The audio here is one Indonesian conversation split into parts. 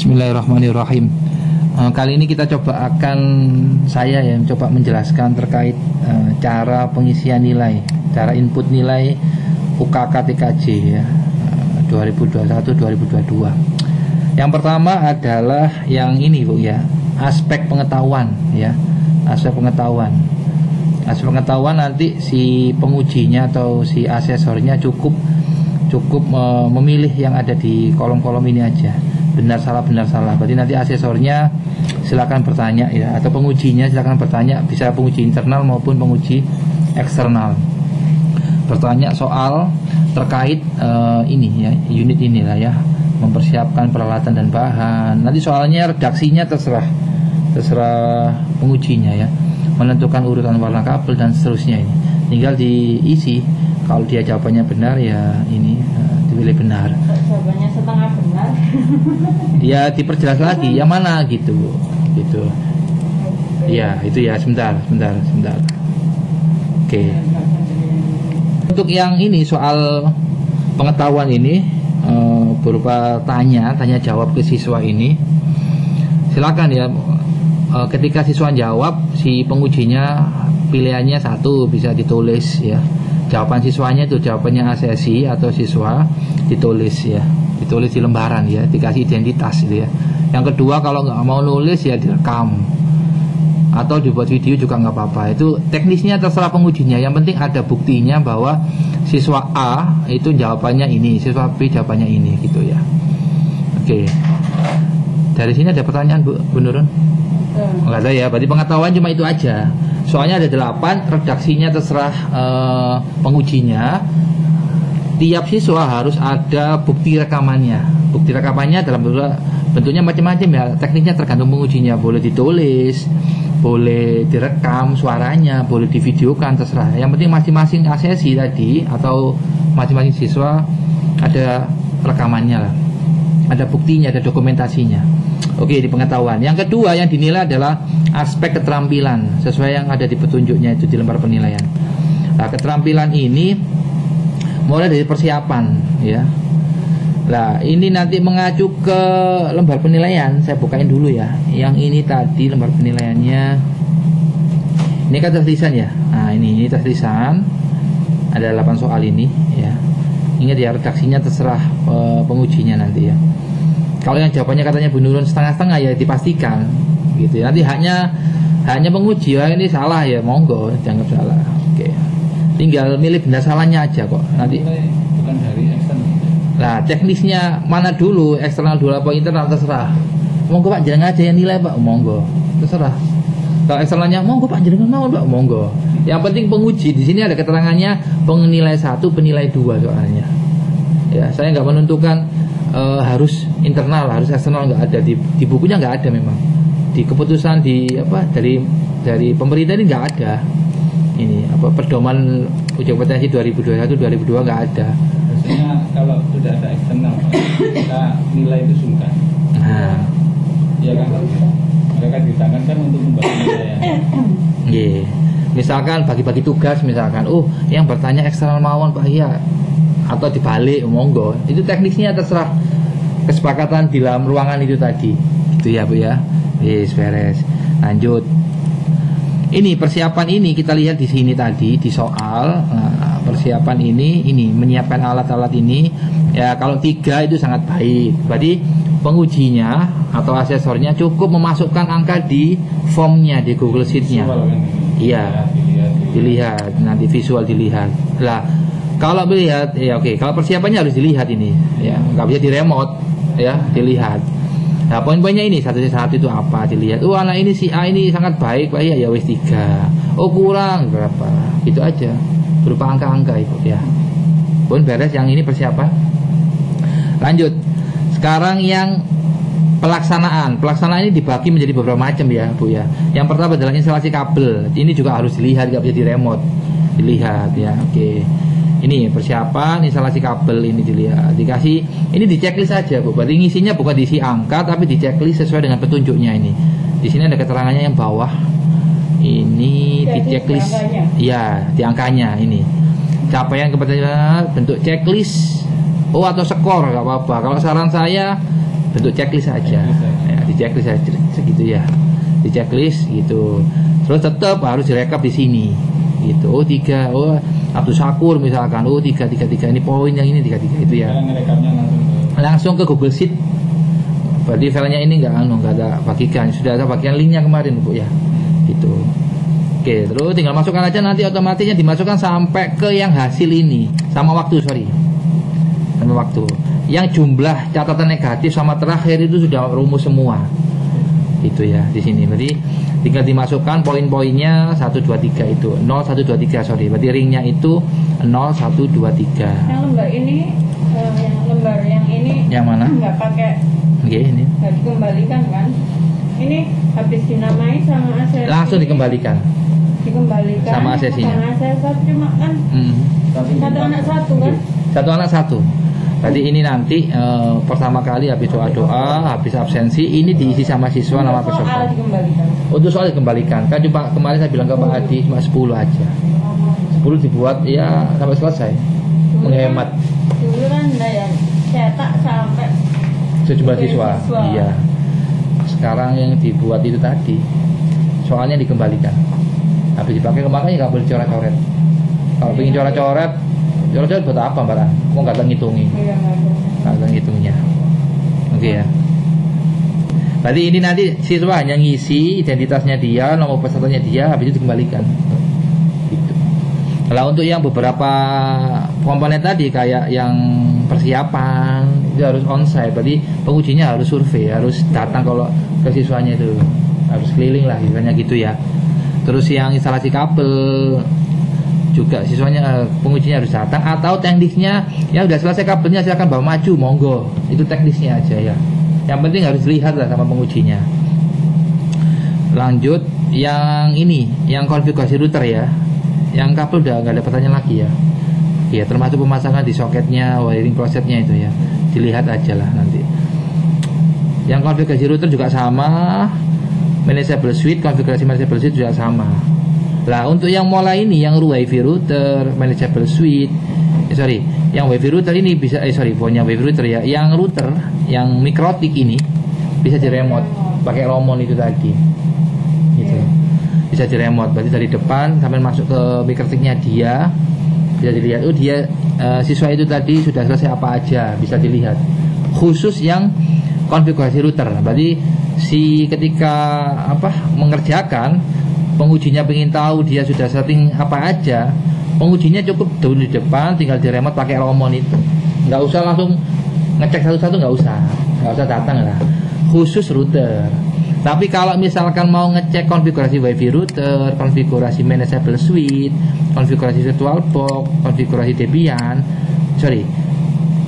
Bismillahirrahmanirrahim. Kali ini kita saya coba menjelaskan terkait cara pengisian nilai, cara input nilai UKK TKJ ya 2021-2022. Yang pertama adalah yang ini Bu ya, aspek pengetahuan ya, aspek pengetahuan. Aspek pengetahuan nanti si pengujinya atau si asesornya cukup memilih yang ada di kolom-kolom ini aja, benar salah. Berarti nanti asesornya silakan bertanya ya, atau pengujinya silakan bertanya, bisa penguji internal maupun penguji eksternal, bertanya soal terkait ini ya, unit inilah ya, mempersiapkan peralatan dan bahan. Nanti soalnya redaksinya terserah pengujinya ya, menentukan urutan warna kabel dan seterusnya, ini tinggal diisi. Kalau dia jawabannya benar ya ini dipilih benar. Jawabannya setengah benar. Ya diperjelas lagi yang mana gitu. Ya itu ya, sebentar. Oke. Untuk yang ini soal pengetahuan ini berupa tanya jawab ke siswa ini, silakan ya. Ketika siswa jawab, si pengujinya pilihannya satu, bisa ditulis ya. Jawaban siswanya itu jawabannya ASESI atau siswa, ditulis ya, ditulis di lembaran ya, dikasih identitas gitu ya. Yang kedua, kalau nggak mau nulis ya direkam atau dibuat video juga nggak apa-apa. Itu teknisnya terserah pengujinya. Yang penting ada buktinya bahwa siswa A itu jawabannya ini, siswa B jawabannya ini gitu ya. Oke. Dari sini ada pertanyaan Bu Nurun? Nggak ada ya, berarti pengetahuan cuma itu aja. Soalnya ada 8, redaksinya terserah pengujinya. Tiap siswa harus ada bukti rekamannya. Bukti rekamannya dalam bentuknya macam-macam ya. Tekniknya tergantung pengujinya. Boleh ditulis, boleh direkam suaranya, boleh divideokan, terserah. Yang penting masing-masing ASESI tadi atau masing-masing siswa ada rekamannya lah, ada buktinya, ada dokumentasinya. Oke, di pengetahuan. Yang kedua yang dinilai adalah aspek keterampilan sesuai yang ada di petunjuknya itu di lembar penilaian. Nah, keterampilan ini mulai dari persiapan ya. Nah, ini nanti mengacu ke lembar penilaian. Saya bukain dulu ya. Yang ini tadi lembar penilaiannya. Ini kan tes lisan ya. Nah, ini tes lisan. Ada 8 soal ini ya. Ingat ya, redaksinya terserah pengujinya nanti ya. Kalau yang jawabannya katanya Bu Nurun setengah-setengah ya dipastikan gitu. Nanti hanya penguji ya, ini salah ya monggo dianggap salah. Oke. Tinggal milih benar salahnya aja kok. Nanti bukan dari eksternal. Nah, teknisnya mana dulu, eksternal dulu apa internal terserah. Monggo Pak jangan aja yang nilai Pak, monggo. Terserah. Kalau eksternalnya monggo Pak jangan mau Pak, monggo. Yang penting penguji di sini ada keterangannya penilai 1, penilai 2 soalnya. Ya, saya nggak menentukan harus internal, harus eksternal, nggak ada di bukunya, nggak ada memang. Di keputusan dari pemerintah ini nggak ada. Ini apa pedoman ujian kompetensi 2021-2022 nggak ada. Biasanya kalau sudah ada eksternal kita nilai itu sungkan. Nah, ya kan mereka ditangankan untuk membuat penilaian. yeah. Misalkan bagi-bagi tugas, misalkan, yang bertanya eksternal mawon Pak ya, atau dibalik monggo. Itu teknisnya terserah kesepakatan di dalam ruangan itu tadi. Gitu ya Bu ya. Yes, beres. Lanjut. Ini persiapan ini kita lihat di sini tadi di soal. Nah, persiapan ini menyiapkan alat-alat ini ya, kalau 3 itu sangat baik. Berarti pengujinya atau asesornya cukup memasukkan angka di formnya di Google Sheet-nya. Iya. Dilihat nanti visual dilihat. Lah, kalau melihat ya oke, kalau persiapannya harus dilihat ini ya, nggak bisa di remote ya, dilihat. Nah, poin-poinnya ini satu itu apa dilihat. Anak ini si A ini sangat baik Pak ya wis 3. Kurang berapa? Gitu aja. Berupa angka-angka itu ya. Poin beres yang ini persiapan. Lanjut. Sekarang yang pelaksanaan. Pelaksanaan ini dibagi menjadi beberapa macam ya Bu ya. Yang pertama adalah instalasi kabel. Ini juga harus dilihat, nggak bisa di remote. Dilihat ya. Oke. Ini persiapan instalasi kabel, ini dilihat, dikasih, ini di checklist aja Bu. Berarti ngisinya bukan diisi angka tapi di checklist sesuai dengan petunjuknya ini. Di sini ada keterangannya yang bawah. Ini di checklist. Ya, di angkanya ini. Capaian keberhasilan bentuk checklist. Atau skor nggak apa-apa. Kalau saran saya bentuk checklist saja. Ya, di checklist saja segitu ya. Di checklist gitu. Terus tetap harus direkap di sini. Gitu. Oh 3, oh Abdul Syakur misalkan, oh 3 ini poin yang ini 3 itu ya. Ngerekamnya Langsung ke Google Sheet. Berarti filenya ini nggak ada bagikan, sudah ada bagian linknya kemarin Bu ya. Gitu. Oke, terus tinggal masukkan aja, nanti otomatisnya dimasukkan sampai ke yang hasil ini sama waktu, sama waktu. Yang jumlah catatan negatif sama terakhir itu sudah rumus semua. Gitu ya di sini. Berarti tinggal dimasukkan poin-poinnya 1 2 3 itu 0 1 2 3 Berarti ringnya itu 0 1 2 3. Yang lembar ini lembar yang ini yang mana? Nggak pakai. Oke, ini. Nggak dikembalikan kan? Ini habis dinamai sama ACC. Langsung dikembalikan sama ACC-nya. Sama ACC cuma kan satu anak satu kan? Satu anak satu. Berarti ini nanti pertama kali habis doa-doa, habis absensi, ini diisi sama siswa nama peserta. Soal dikembalikan. Untuk soal dikembalikan. Kan cuma kemarin saya bilang ke Pak Adi cuma 10 aja. 10 dibuat ya sampai selesai. Menghemat. Dulu kan ya cetak sampai sejumlah siswa. Iya. Sekarang yang dibuat itu tadi soalnya dikembalikan. Habis dipakai kemarin nggak boleh coret-coret. Kalau pengen coret-coret buat apa barang? Mau nggak ngitungin? Iya, Nggak ada ngitungnya. Oke ya. Berarti ini nanti siswa hanya ngisi identitasnya dia, nomor pesertanya dia, habis itu dikembalikan. Gitu. Kalau untuk yang beberapa komponen tadi kayak yang persiapan itu harus onsite, berarti pengujinya harus survei, harus datang kalau ke siswanya itu harus keliling lah, misalnya gitu ya. Terus yang instalasi kabel juga siswanya pengujinya harus datang, atau teknisnya ya udah selesai kabelnya silakan bawa maju, monggo, itu teknisnya aja ya. Yang penting harus dilihat lah sama pengujinya. Lanjut yang ini, yang konfigurasi router ya. Yang kabel udah nggak ada pertanyaan lagi ya. Ya termasuk pemasangan di soketnya, wiring klosetnya itu ya. Dilihat aja lah nanti. Yang konfigurasi router juga sama. Manageable suite, konfigurasi manageable suite juga sama. Lah untuk yang mulai ini, yang WiFi router, manageable suite, yang WiFi router ini bisa, bukan yang WiFi router ya, yang router, yang mikrotik ini bisa di remote, pakai romon itu tadi, gitu. Bisa di remote, berarti dari depan sampai masuk ke mikrotiknya dia, bisa dilihat. Oh dia siswa itu tadi sudah selesai apa aja, bisa dilihat. Khusus yang konfigurasi router, berarti ketika mengerjakan, pengujinya ingin tahu dia sudah setting apa aja, pengujinya cukup dulu di depan, tinggal di remote pakai romon itu, nggak usah langsung ngecek satu-satu, nggak usah datang lah. Khusus router. Tapi kalau misalkan mau ngecek konfigurasi WiFi router, konfigurasi manageable suite, konfigurasi virtual box, konfigurasi Debian,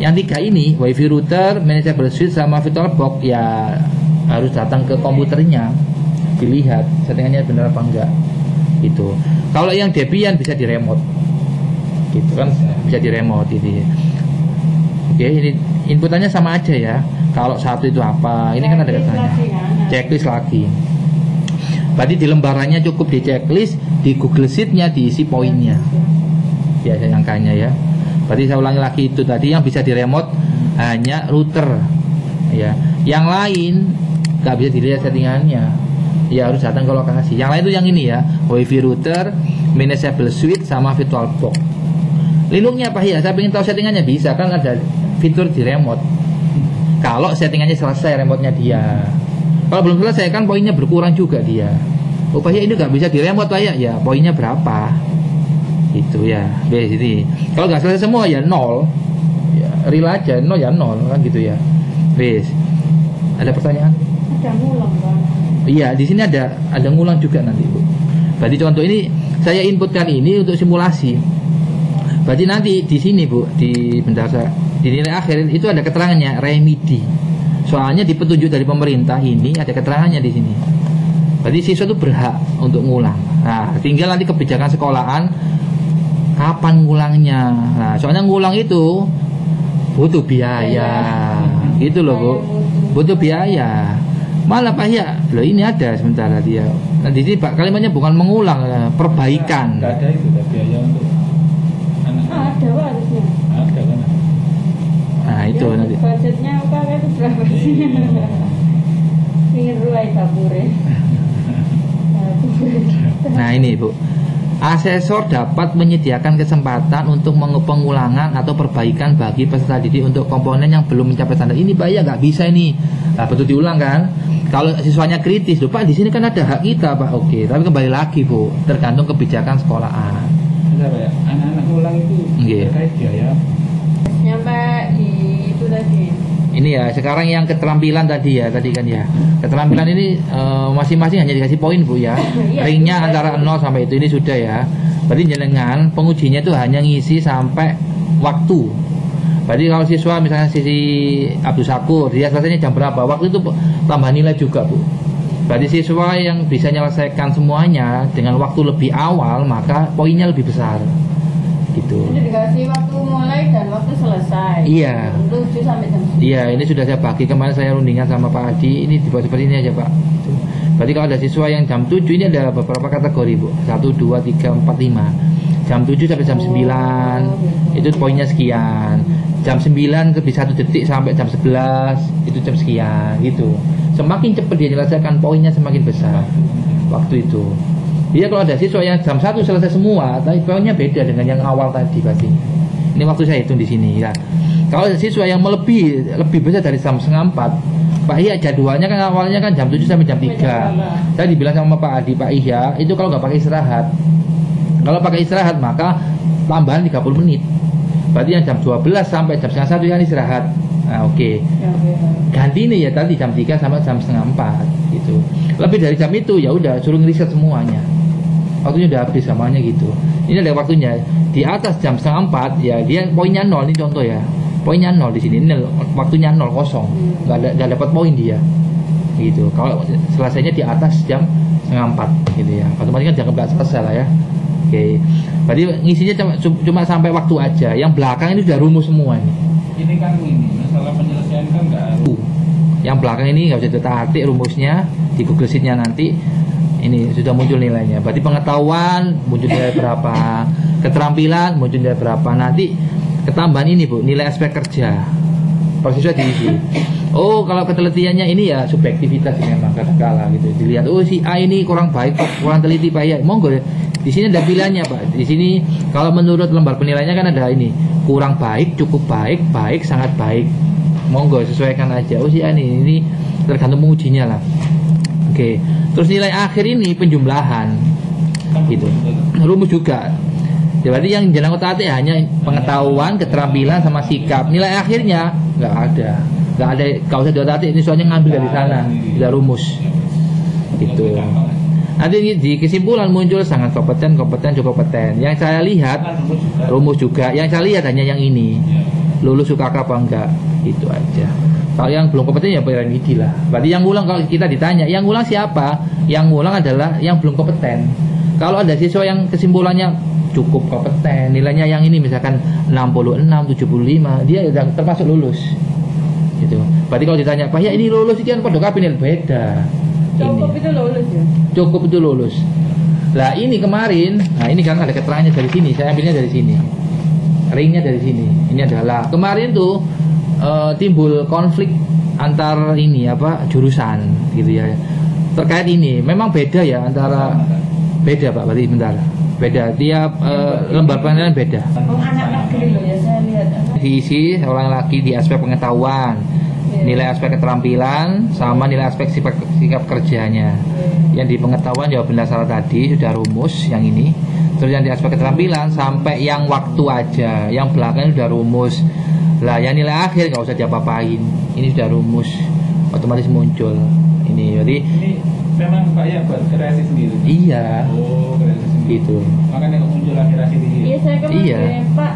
yang 3 ini, WiFi router, manageable suite sama virtual box, ya harus datang ke komputernya, dilihat settingannya benar apa enggak gitu. Kalau yang Debian bisa di remote gitu kan, bisa di remote ini. Oke, ini inputannya sama aja ya. Kalau satu itu apa, ini kan ada katanya checklist lagi. Berarti di lembarannya cukup di checklist, di Google Sheet-nya diisi poinnya, biasa angkanya ya. Berarti saya ulangi lagi, itu tadi yang bisa di remote hanya router ya. Yang lain nggak bisa dilihat settingannya, ya harus datang ke lokasi. Yang lain itu yang ini ya, WiFi router, manageable suite sama virtual box. Linux-nya apa ya? Saya ingin tahu settingannya, bisa kan ada fitur di remote. Kalau settingannya selesai remote-nya dia. Kalau belum selesai kan poinnya berkurang juga dia. Oh Pak ya, ini nggak bisa di remote Pak ya, poinnya berapa? Itu ya, jadi kalau nggak selesai semua ya 0, ya real aja 0 ya 0 kan gitu ya. Wes, ada pertanyaan? Ada ngulang kan? Iya, di sini ada ngulang juga nanti Bu. Berarti contoh ini saya inputkan ini untuk simulasi. Berarti nanti di sini Bu, di nilai akhir itu ada keterangannya remedi. Soalnya di petunjuk dari pemerintah ini ada keterangannya di sini. Berarti siswa itu berhak untuk ngulang. Nah, tinggal nanti kebijakan sekolahan kapan ngulangnya. Nah, soalnya ngulang itu butuh biaya. Gitu loh Bu. Butuh biaya. Malah Pak ya, loh ini ada sementara dia. Nah, di sini Pak kalimatnya bukan mengulang, perbaikan. Nggak ada itu, biaya untuk anak-anak. Ada harusnya. Ada kan? Nah Nah itu Ya, nanti. budgetnya apa itu berapa sih? Ingin ruai dapurnya. Nah ini Bu, asesor dapat menyediakan kesempatan untuk pengulangan atau perbaikan bagi peserta didik untuk komponen yang belum mencapai standar. Ini Pak ya nggak bisa ini. Nah betul diulang kan? Kalau siswanya kritis, loh Pak di sini kan ada hak kita Pak. Oke, tapi kembali lagi Bu, tergantung kebijakan sekolahan. Bisa Pak ya, anak-anak ulang itu Iya. terkait biaya. Nyampe di itu tadi. Ini ya sekarang yang keterampilan tadi ya, tadi kan ya. Keterampilan ini masing-masing hanya dikasih poin Bu ya. Ringnya antara 0 sampai itu, ini sudah ya. Berarti jenengan pengujinya itu hanya ngisi sampai waktu. Berarti kalau siswa misalnya sisi Abdul Sakur, dia selesainya jam berapa? Waktu itu tambah nilai juga Bu. Berarti siswa yang bisa menyelesaikan semuanya dengan waktu lebih awal, maka poinnya lebih besar. Gitu. Jadi dikasih waktu mulai dan waktu selesai. Iya. 7 sampai jam 9. Iya, ini sudah saya bagi kemarin, saya rundingan sama Pak Adi. Ini dibuat seperti ini aja Pak. Tuh. Berarti kalau ada siswa yang jam 7, ini ada beberapa kategori Bu. 1, 2, 3, 4, 5. Jam 7 sampai jam 9 itu poinnya sekian. Jam 9 lebih 1 detik sampai jam 11 itu jam sekian gitu. Semakin cepat dia menyelesaikan poinnya semakin besar waktu itu. Iya, kalau ada siswa yang jam 1 selesai semua, tapi poinnya beda dengan yang awal tadi pasti. Ini waktu saya hitung di sini ya. Kalau ada siswa yang lebih besar dari jam 3:30, Pak Iya jadwalnya kan awalnya kan jam 7 sampai jam 3. Saya dibilang sama Pak Adi, Pak Iya itu kalau nggak pakai istirahat. Kalau pakai istirahat maka tambahan 30 menit. Berarti yang jam 12 sampai jam 1:30 kan istirahat. Nah, oke. Ganti nih ya tadi jam 3 sampai jam 3:30 gitu. Lebih dari jam itu ya udah suruh ngeriset semuanya. Waktunya udah habis semuanya gitu. Ini ada waktunya. Di atas jam 3:30 ya dia poinnya 0, ini contoh ya. Poinnya 0 di sini. Nil, waktunya 0 kosong. Enggak dapat poin dia. Gitu. Kalau selesainya di atas jam 3:30 gitu ya. Otomatis kan jangan nggak selesai lah ya. Oke. Berarti ngisinya cuma sampai waktu aja. Yang belakang ini sudah rumus semua ini. Ini kan ini masalah penyelesaian kan nggak harus. Yang belakang ini nggak usah ditarik rumusnya di Google Sheet-nya nanti. Ini sudah muncul nilainya. Berarti pengetahuan muncul nilai berapa, keterampilan muncul nilai berapa. Nanti ketambahan ini Bu, nilai aspek kerja. Persiswa diisi. Oh, kalau ketelitiannya ini ya subjektivitas memang kadang-kala gitu. Dilihat, oh si A ini kurang baik, kurang teliti Pak ya. Monggo ya. Di sini ada pilihannya Pak. Di sini kalau menurut lembar penilaiannya kan ada ini, kurang baik, cukup baik, baik, sangat baik. Monggo sesuaikan aja. Oh si A ini tergantung pengujinya lah. Oke. Terus nilai akhir ini penjumlahan gitu. Rumus juga. Jadi yang jenang otak hanya pengetahuan, keterampilan sama sikap. Nilai akhirnya nggak ada. Nggak usah diotak-atik, ini soalnya ngambil dari sana. Sudah rumus. Gitu. Nanti di kesimpulan muncul sangat kompeten, cukup kompeten. Yang saya lihat rumus juga. Yang saya lihat hanya yang ini. Lulus UKK apa enggak? Itu aja. Kalau yang belum kompeten ya remedi lah. Berarti yang ngulang, kalau kita ditanya, yang ngulang siapa? Yang ngulang adalah yang belum kompeten. Kalau ada siswa yang kesimpulannya cukup kompeten, nilainya yang ini misalkan 66, 75, dia sudah termasuk lulus. Gitu. Berarti kalau ditanya, Pak ya ini lulus sekian pada kabin beda. Cukup itu lulus ya? Cukup itu lulus. Lah ini kemarin, nah ini kan ada keterangannya dari sini, saya ambilnya dari sini. Ringnya dari sini. Ini adalah kemarin tuh timbul konflik antar ini apa jurusan gitu ya. Terkait ini memang beda ya antara beda Pak, berarti bentar. Beda tiap lembar penilaian beda. Oh, anak negeri loh ya, saya lihat. Diisi orang lagi di aspek pengetahuan, nilai aspek keterampilan sama nilai aspek sikap kerjanya. Yang di pengetahuan jawab benar salah tadi sudah rumus yang ini. Terus yang di aspek keterampilan sampai yang waktu aja, yang belakang sudah rumus. Lah yang nilai akhir nggak usah diapa-apain, ini sudah rumus, otomatis muncul. Ini jadi ini memang Pak ya buat kreasi sendiri. Iya. Oh, kreasi sendiri. Gitu. Makanya muncul kreasi di sini. Iya, saya kemarin Iya. Pak